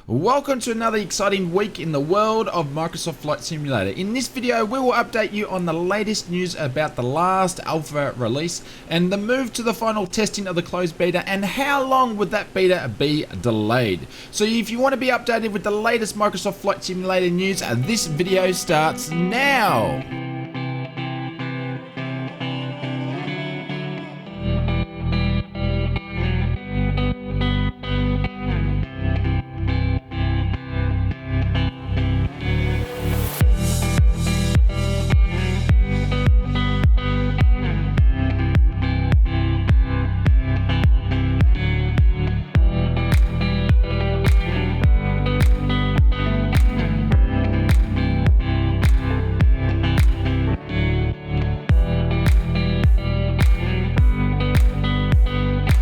Welcome to another exciting week in the world of Microsoft Flight Simulator. In this video, we will update you on the latest news about the last alpha release and the move to the final testing of the closed beta and how long would that beta be delayed. So if you want to be updated with the latest Microsoft Flight Simulator news, this video starts now.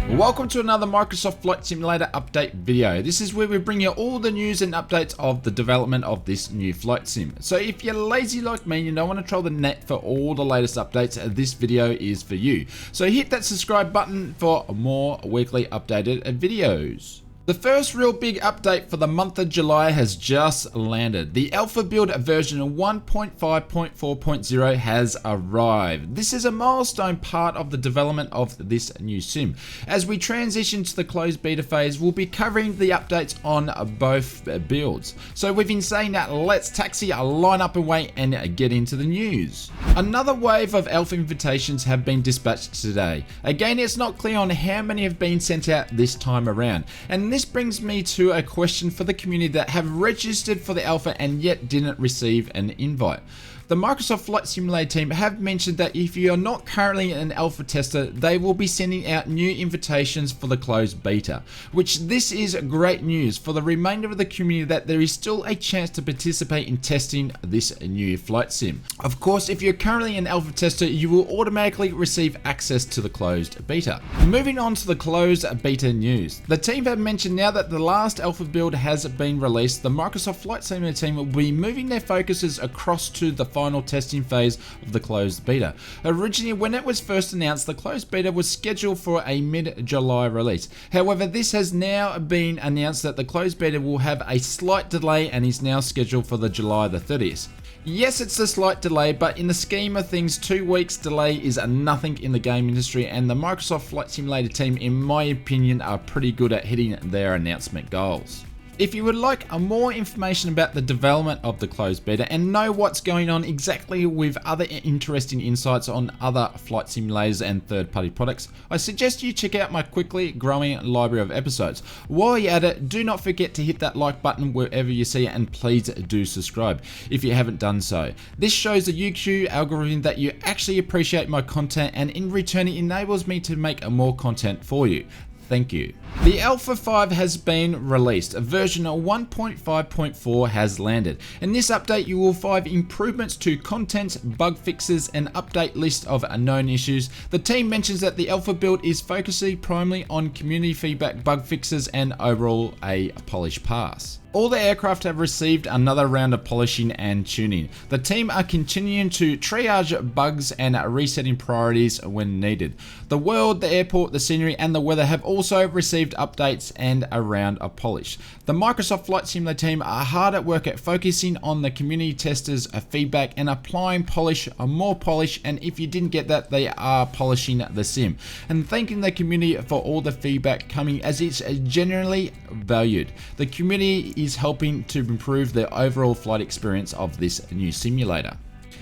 Welcome to another Microsoft Flight Simulator update video. This is where we bring you all the news and updates of the development of this new flight sim. So if you're lazy like me and you don't want to troll the net for all the latest updates, this video is for you. So hit that subscribe button for more weekly updated videos. The first real big update for the month of July has just landed. The alpha build version 1.5.4.0 has arrived. This is a milestone part of the development of this new sim. As we transition to the closed beta phase, we'll be covering the updates on both builds. So with been saying that, let's taxi a line up and wait and get into the news. Another wave of alpha invitations have been dispatched today. Again, it's not clear on how many have been sent out this time around. And this brings me to a question for the community that have registered for the alpha and yet didn't receive an invite. The Microsoft Flight Simulator team have mentioned that if you are not currently an alpha tester, they will be sending out new invitations for the closed beta, which this is great news for the remainder of the community that there is still a chance to participate in testing this new flight sim. Of course, if you're currently an alpha tester, you will automatically receive access to the closed beta. Moving on to the closed beta news. The team have mentioned now that the last alpha build has been released, the Microsoft Flight Simulator team will be moving their focuses across to the final testing phase of the closed beta. Originally, when it was first announced, the closed beta was scheduled for a mid-July release. However, this has now been announced that the closed beta will have a slight delay and is now scheduled for the July the 30th. Yes, it's a slight delay, but in the scheme of things, 2 weeks delay is nothing in the game industry, and the Microsoft Flight Simulator team, in my opinion, are pretty good at hitting their announcement goals. If you would like more information about the development of the closed beta and know what's going on exactly with other interesting insights on other flight simulators and third-party products, I suggest you check out my quickly growing library of episodes. While you're at it, do not forget to hit that like button wherever you see it, and please do subscribe if you haven't done so. This shows the Yoke algorithm that you actually appreciate my content, and in return it enables me to make more content for you. Thank you. The Alpha 5 has been released. Version 1.5.4 has landed. In this update, you will find improvements to content, bug fixes, and update list of known issues. The team mentions that the Alpha build is focusing primarily on community feedback, bug fixes, and overall a polish pass. All the aircraft have received another round of polishing and tuning. The team are continuing to triage bugs and resetting priorities when needed. The world, the airport, the scenery, and the weather have also received updates and a round of polish. The Microsoft Flight Simulator team are hard at work at focusing on the community testers' feedback and applying polish, more polish, and if you didn't get that, they are polishing the sim. And thanking the community for all the feedback coming, as it's generally valued. The community is helping to improve the overall flight experience of this new simulator.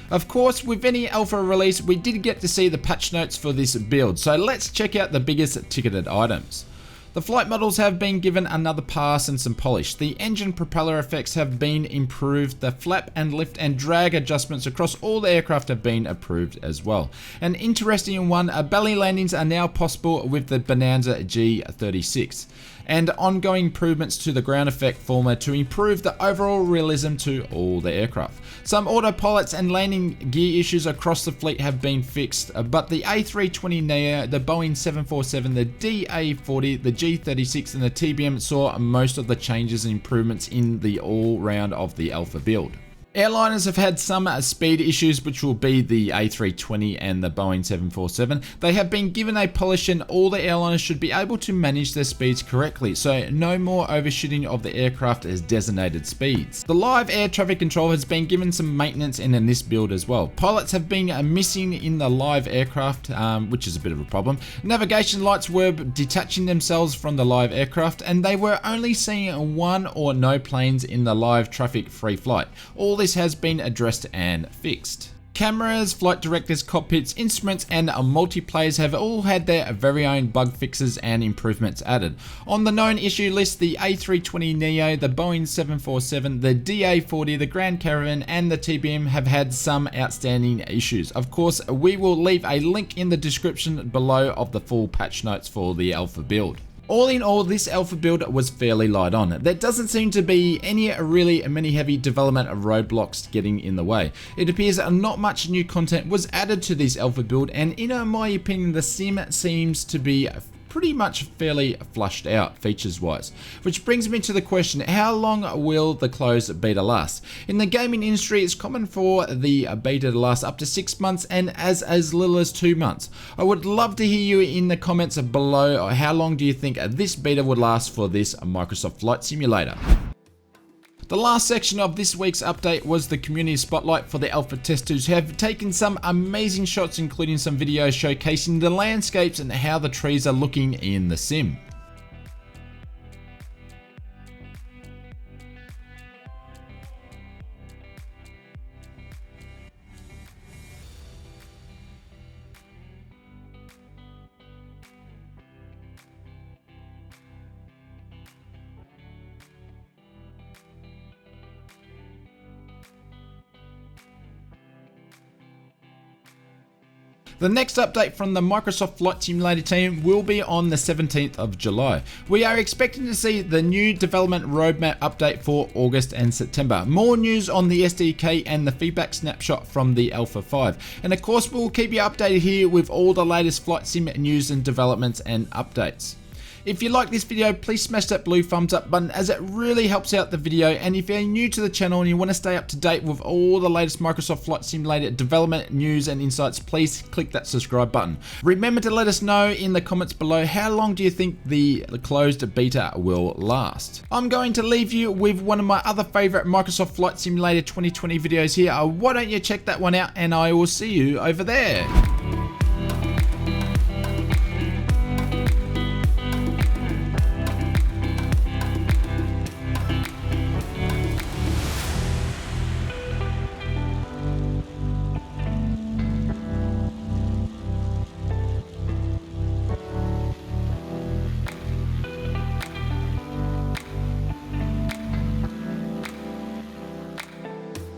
Of course, with any alpha release, we did get to see the patch notes for this build, so let's check out the biggest ticketed items. The flight models have been given another pass and some polish. The engine propeller effects have been improved. The flap and lift and drag adjustments across all the aircraft have been approved as well. An interesting one, belly landings are now possible with the Bonanza G36. And ongoing improvements to the ground effect former to improve the overall realism to all the aircraft. Some autopilots and landing gear issues across the fleet have been fixed, but the A320neo, the Boeing 747, the DA40, the G36 and the TBM saw most of the changes and improvements in the all round of the alpha build. Airliners have had some speed issues, which will be the A320 and the Boeing 747. They have been given a polish and all the airliners should be able to manage their speeds correctly, so no more overshooting of the aircraft as designated speeds. The live air traffic control has been given some maintenance in this build as well. Pilots have been missing in the live aircraft, which is a bit of a problem. Navigation lights were detaching themselves from the live aircraft, and they were only seeing one or no planes in the live traffic free flight. All this has been addressed and fixed. Cameras, flight directors, cockpits, instruments, and multiplayers have all had their very own bug fixes and improvements added. On the known issue list, the A320neo, the Boeing 747, the DA40, the Grand Caravan, and the TBM have had some outstanding issues. Of course, we will leave a link in the description below of the full patch notes for the alpha build. All in all, this alpha build was fairly light on. There doesn't seem to be any many heavy development of roadblocks getting in the way. It appears that not much new content was added to this alpha build, and in my opinion, the sim seems to be pretty much fairly flushed out features wise. Which brings me to the question, how long will the closed beta last? In the gaming industry, it's common for the beta to last up to 6 months and as little as 2 months. I would love to hear you in the comments below. How long do you think this beta would last for this Microsoft Flight Simulator? The last section of this week's update was the community spotlight for the alpha testers, who have taken some amazing shots, including some videos showcasing the landscapes and how the trees are looking in the sim. The next update from the Microsoft Flight Simulator team will be on the 17th of July. We are expecting to see the new development roadmap update for August and September. More news on the SDK and the feedback snapshot from the Alpha 5. And of course, we'll keep you updated here with all the latest flight sim news and developments and updates. If you like this video, please smash that blue thumbs up button, as it really helps out the video. And if you're new to the channel and you want to stay up to date with all the latest Microsoft Flight Simulator development news and insights, please click that subscribe button. Remember to let us know in the comments below, how long do you think the closed beta will last? I'm going to leave you with one of my other favorite Microsoft Flight Simulator 2020 videos here. Why don't you check that one out, and I will see you over there.